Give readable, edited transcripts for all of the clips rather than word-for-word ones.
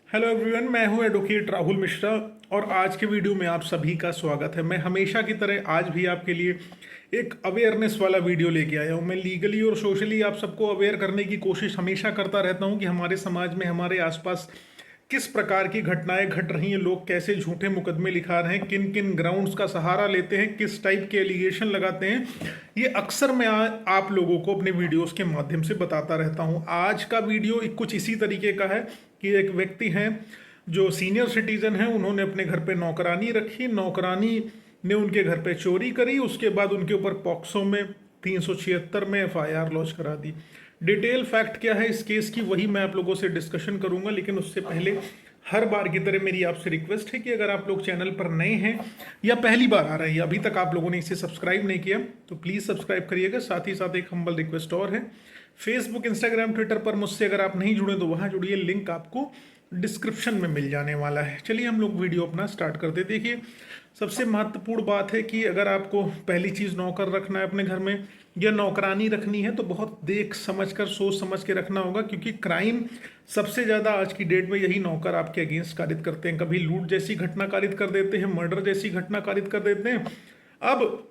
Hello everyone, मैं हूं advocate Rahul Mishra और आज के वीडियो में आप सभी का स्वागत है। मैं हमेशा की तरह आज भी आपके लिए एक अवेयरनेस वाला वीडियो लेके आया हूं। मैं लीगली और सोशली आप सबको अवेयर करने की कोशिश हमेशा करता रहता हूं कि हमारे समाज में, हमारे आसपास किस प्रकार की घटनाएं घट रही हैं, लोग कैसे झूठे मुकदमे लिखा रहे हैं, किन किन ग्राउंड्स का सहारा लेते हैं, किस टाइप के एलिगेशन लगाते हैं। ये अक्सर मैं आप लोगों को अपने वीडियोस के माध्यम से बताता रहता हूं। आज का वीडियो कुछ इसी तरीके का है कि एक व्यक्ति हैं जो सीनियर सिटीजन हैं, उन्होंने अपने घर पे नौकरानी रखी, नौकरानी ने उनके घर पे चोरी करी, उसके बाद उनके ऊपर पॉक्सो में 376 में एफआईआर लॉन्च करा दी। डिटेल फैक्ट क्या है इस केस की, वही मैं आप लोगों से डिस्कशन करूंगा। लेकिन उससे पहले हर बार की तरह मेरी आपसे रिक्वेस्ट है कि अगर आप लोग चैनल पर नए हैं या पहली बार आ रहे हैं, अभी तक आप लोगों ने इसे सब्सक्राइब नहीं किया तो प्लीज़ सब्सक्राइब करिएगा। साथ ही साथ एक हम्बल रिक्वेस्ट और है, फेसबुक, इंस्टाग्राम, ट्विटर पर मुझसे अगर आप नहीं जुड़े तो वहाँ जुड़िए, लिंक आपको डिस्क्रिप्शन में मिल जाने वाला है। चलिए हम लोग वीडियो अपना स्टार्ट करते। देखिए, सबसे महत्वपूर्ण बात है कि अगर आपको पहली चीज़ नौकर रखना है अपने घर में या नौकरानी रखनी है तो बहुत देख समझ कर, सोच समझ के रखना होगा, क्योंकि क्राइम सबसे ज़्यादा आज की डेट में यही नौकर आपके अगेंस्ट कारित करते हैं। कभी लूट जैसी घटना कारित कर देते हैं, मर्डर जैसी घटना कारित कर देते हैं, अब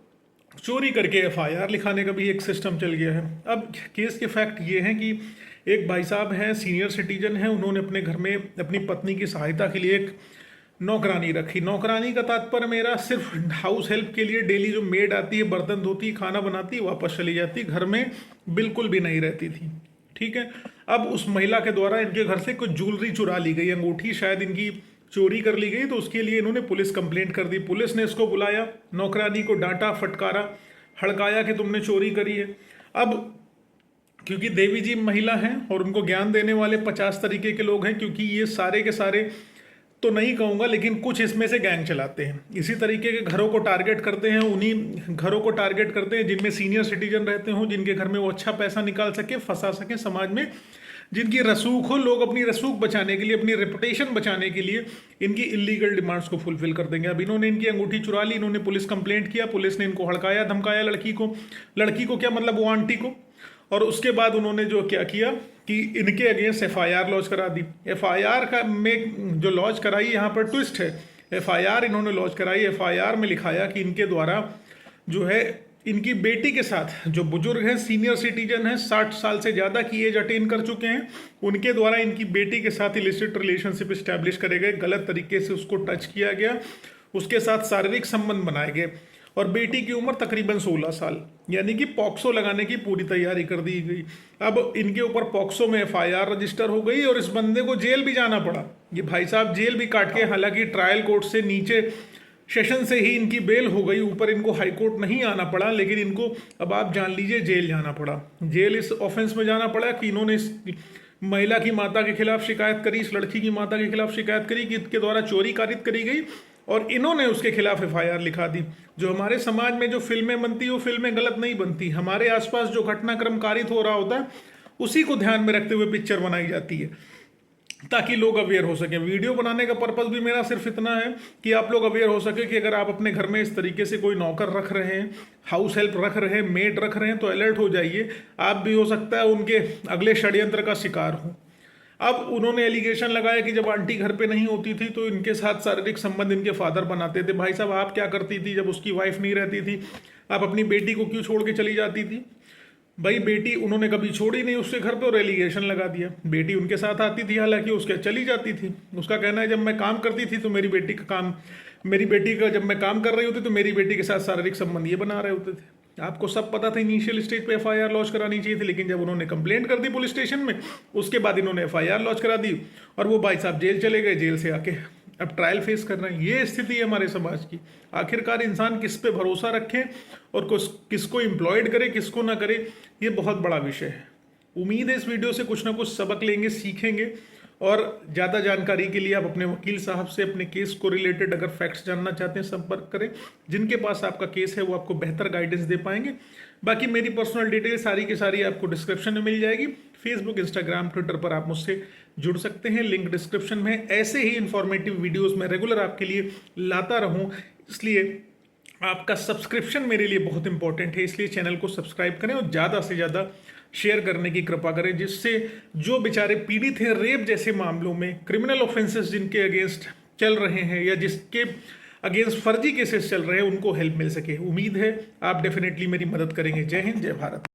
चोरी करके एफआईआर लिखाने का भी एक सिस्टम चल गया है। अब केस के फैक्ट ये हैं कि एक भाई साहब हैं, सीनियर सिटीजन हैं, उन्होंने अपने घर में अपनी पत्नी की सहायता के लिए एक नौकरानी रखी। नौकरानी का तात्पर्य मेरा सिर्फ हाउस हेल्प के लिए, डेली जो मेड आती है, बर्तन धोती, खाना बनाती, वापस चली जाती, घर में बिल्कुल भी नहीं रहती थी। ठीक है। अब उस महिला के द्वारा इनके घर से कुछ ज्वेलरी चुरा ली गई, अंगूठी शायद इनकी चोरी कर ली गई, तो उसके लिए इन्होंने पुलिस कंप्लेंट कर दी। पुलिस ने इसको बुलाया, नौकरानी को डांटा, फटकारा, हड़काया कि तुमने चोरी करी है। अब क्योंकि देवी जी महिला हैं और उनको ज्ञान देने वाले 50 तरीके के लोग हैं, क्योंकि ये सारे के सारे तो नहीं कहूँगा लेकिन कुछ इसमें से गैंग चलाते हैं, इसी तरीके के घरों को टारगेट करते हैं, उन्हीं घरों को टारगेट करते हैं जिनमें सीनियर सिटीजन रहते हों, जिनके घर में वो अच्छा पैसा निकाल सके, फंसा सके समाज में, जिनकी रसूख हो। लोग अपनी रसूख बचाने के लिए, अपनी रेपुटेशन बचाने के लिए इनकी इलीगल डिमांड्स को फुलफिल कर देंगे। अब इन्होंने इनकी अंगूठी चुरा ली, इन्होंने पुलिस कंप्लेंट किया, पुलिस ने इनको हड़काया, धमकाया, लड़की को क्या मतलब, वो आंटी को। और उसके बाद उन्होंने जो क्या किया कि इनके अगेंस्ट एफआईआर लॉन्च करा दी। एफआईआर का में जो लॉन्च कराई, यहाँ पर ट्विस्ट है। एफआईआर इन्होंने लॉन्च कराई, एफआईआर में लिखाया कि इनके द्वारा जो है इनकी बेटी के साथ, जो बुजुर्ग हैं, सीनियर सिटीजन हैं, 60 साल से ज़्यादा की एज अटेन कर चुके हैं, उनके द्वारा इनकी बेटी के साथ इलिसिट रिलेशनशिप स्टैब्लिश करे गए, गलत तरीके से उसको टच किया गया, उसके साथ शारीरिक संबंध बनाए गए, और बेटी की उम्र तकरीबन 16 साल, यानी कि पॉक्सो लगाने की पूरी तैयारी कर दी गई। अब इनके ऊपर पॉक्सो में एफआईआर रजिस्टर हो गई और इस बंदे को जेल भी जाना पड़ा। ये भाई साहब जेल भी काट के, हालांकि ट्रायल कोर्ट से नीचे सेशन से ही इनकी बेल हो गई, ऊपर इनको हाई कोर्ट नहीं आना पड़ा, लेकिन इनको अब आप जान लीजिए जेल जाना पड़ा। जेल इस ऑफेंस में जाना पड़ा कि इन्होंने इस महिला की माता के खिलाफ शिकायत करी, इस लड़की की माता के खिलाफ शिकायत करी कि इसके द्वारा चोरी कारित करी गई, और इन्होंने उसके खिलाफ एफआईआर लिखा दी। जो हमारे समाज में जो फिल्में बनती है वो फिल्में गलत नहीं बनती, हमारे आसपास जो घटनाक्रम कारित हो रहा होता है उसी को ध्यान में रखते हुए पिक्चर बनाई जाती है, ताकि लोग अवेयर हो सकें। वीडियो बनाने का पर्पस भी मेरा सिर्फ इतना है कि आप लोग अवेयर हो सके कि अगर आप अपने घर में इस तरीके से कोई नौकर रख रहे हैं, हाउस हेल्प रख रहे हैं, मेड रख रहे हैं, तो अलर्ट हो जाइए। आप भी हो सकता है उनके अगले षड्यंत्र का शिकार हो। अब उन्होंने एलिगेशन लगाया कि जब आंटी घर पे नहीं होती थी तो इनके साथ शारीरिक संबंध इनके फादर बनाते थे। भाई साहब, आप क्या करती थी जब उसकी वाइफ नहीं रहती थी? आप अपनी बेटी को क्यों छोड़ के चली जाती थी? भाई बेटी उन्होंने कभी छोड़ी नहीं उसके घर पे और एलिगेशन लगा दिया। बेटी उनके साथ आती थी, हालांकि उसके चली जाती थी। उसका कहना है जब मैं काम करती थी तो मेरी बेटी का जब मैं काम कर रही होती तो मेरी बेटी के साथ शारीरिक संबंध ये बना रहे होते थे। आपको सब पता था, इनिशियल स्टेज पे एफआईआर लॉन्च करानी चाहिए थी, लेकिन जब उन्होंने कंप्लेंट कर दी पुलिस स्टेशन में, उसके बाद इन्होंने एफआईआर लॉन्च करा दी और वो भाई साहब जेल चले गए। जेल से आके अब ट्रायल फेस कर रहे हैं। ये स्थिति है हमारे समाज की। आखिरकार इंसान किस पे भरोसा रखे और किसको एम्प्लॉयड करे, किसको ना करे, ये बहुत बड़ा विषय है। उम्मीद है इस वीडियो से कुछ ना कुछ सबक लेंगे, सीखेंगे। और ज़्यादा जानकारी के लिए आप अपने वकील साहब से अपने केस को रिलेटेड अगर फैक्ट्स जानना चाहते हैं, संपर्क करें। जिनके पास आपका केस है वो आपको बेहतर गाइडेंस दे पाएंगे। बाकी मेरी पर्सनल डिटेल सारी की सारी आपको डिस्क्रिप्शन में मिल जाएगी। फेसबुक, इंस्टाग्राम, ट्विटर पर आप मुझसे जुड़ सकते हैं, लिंक डिस्क्रिप्शन में। ऐसे ही इंफॉर्मेटिव वीडियोज़ मैं रेगुलर आपके लिए लाता रहूँ, इसलिए आपका सब्सक्रिप्शन मेरे लिए बहुत इंपॉर्टेंट है। इसलिए चैनल को सब्सक्राइब करें और ज़्यादा से ज़्यादा शेयर करने की कृपा करें, जिससे जो बेचारे पीड़ित हैं रेप जैसे मामलों में, क्रिमिनल ऑफेंसेस जिनके अगेंस्ट चल रहे हैं या जिसके अगेंस्ट फर्जी केसेस चल रहे हैं, उनको हेल्प मिल सके। उम्मीद है आप डेफिनेटली मेरी मदद करेंगे। जय हिंद, जय भारत।